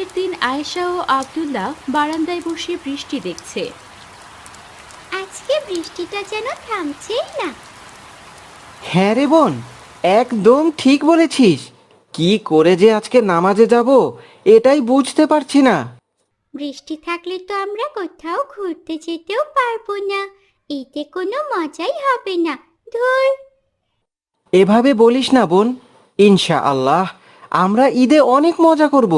ঈদের দিন আয়েশা ও আব্দুল্লাহ বারান্দায় বসে বৃষ্টি দেখছে। আজকে বৃষ্টিটা যেন থামছেই না। হ্যাঁ রে বোন, একদম ঠিক বলেছিস। কি করে যে আজকে নামাজে যাব এটাই বুঝতে পারছি না। বৃষ্টি থাকলে তো আমরা কোথাও ঘুরতে যেতেও পারবো না। এতে কোনো মজাই হবে না। ধুর। এভাবে বলিস না বোন, ইনশাআল্লাহ আমরা ঈদে অনেক মজা করব।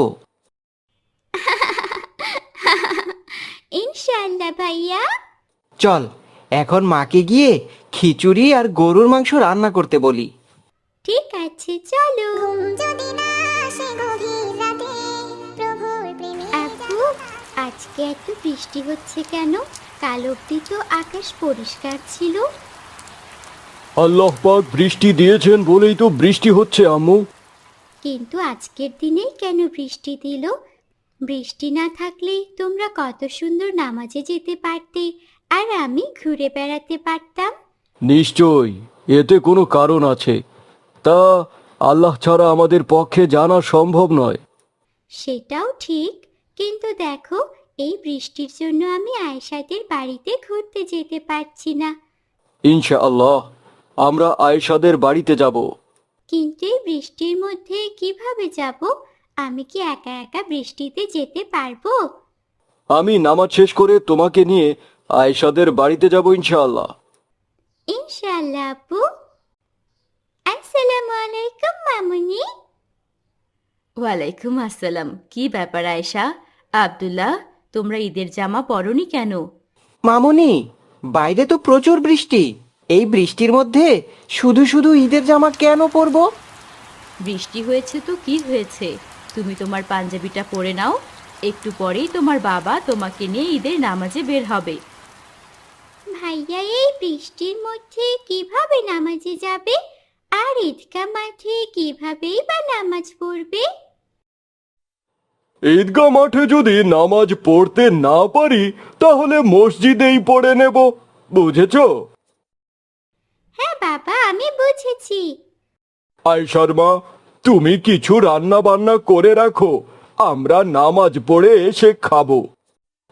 ইনশাআল্লাহ ভাইয়া। চল এখন মাকে গিয়ে খিচুড়ি আর গরুর মাংস রান্না করতে বলি। ঠিক আছে, চলো। আপু, আজকে এত বৃষ্টি হচ্ছে কেন? কাল অবধি তো আকাশ পরিষ্কার ছিল। আল্লাহ পাক বৃষ্টি দিয়েছেন বলেই তো বৃষ্টি হচ্ছে আম্মু। কিন্তু আজকের দিনেই কেন বৃষ্টি দিল? বৃষ্টি না থাকলে তোমরা কত সুন্দর নামাজে যেতে পারতে, আর আমি ঘুরে বেড়াতে পারতাম। নিশ্চয়ই এতে কোনো কারণ আছে। তা আল্লাহ ছাড়া আমাদের পক্ষে জানা সম্ভব নয়। সেটাও ঠিক, কিন্তু দেখো, এই বৃষ্টির জন্য আমি আয়েশাদের বাড়িতে ঘুরতে যেতে পারছি না। ইনশাআল্লাহ আমরা আয়েশাদের বাড়িতে যাব। কিন্তু এই বৃষ্টির মধ্যে কিভাবে যাব? আমি কি একা একা বৃষ্টিতে যেতে পারবো? আমি নামাজ শেষ করে তোমাকে নিয়ে আয়েশাদের বাড়িতে যাব ইনশাআল্লাহ। ইনশাআল্লাহ আপু। আসসালামু আলাইকুম মামুনি। ওয়ালাইকুম আসসালাম। কি ব্যাপার আয়েশা, আব্দুল্লাহ, তোমরা ঈদের জামা পরনি কেন? মামুনি, বাইরে তো প্রচুর বৃষ্টি। এই বৃষ্টির মধ্যে শুধু শুধু ঈদের জামা কেন পরবো? বৃষ্টি হয়েছে তো কি হয়েছে, তুমি তোমার পাঞ্জাবিটা পরে নাও। একটু পরেই তোমার বাবা তোমাকে নিয়ে ঈদের নামাজে বের হবে। ভাইয়া, এই বৃষ্টির মধ্যে কিভাবে নামাজে যাবে? আর ঈদগাহ মাঠে কিভাবেই বা নামাজ পড়বে? ঈদগাহ মাঠে যদি নামাজ পড়তে না পারি তাহলে মসজিদেই পড়ে নেব, বুঝেছো? হ্যাঁ বাবা, আমি বুঝেছি। আয়েশার মা, তুমি কিছু রান্না বান্না করে রাখো, আমরা নামাজ পড়ে এসে খাবো।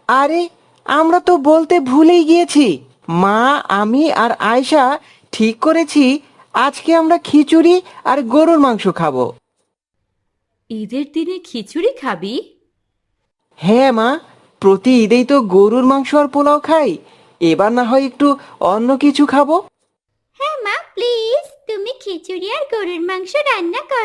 আরে, আমরা তো বলতে ভুলেই গিয়েছি। মা, আমি আর আয়শা ঠিক করেছি আজকে আমরা খিচুড়ি আর গরুর মাংস খাবো। ঈদের দিনে খিচুড়ি খাবি? হ্যাঁ মা, প্রতি ঈদেই তো গরুর মাংস আর পোলাও খাই। এবার না হয় একটু অন্য কিছু খাবো। হ্যাঁ মা, প্লিজ তুমি খিচুড়ি আর গরুর মাংস রান্না করো।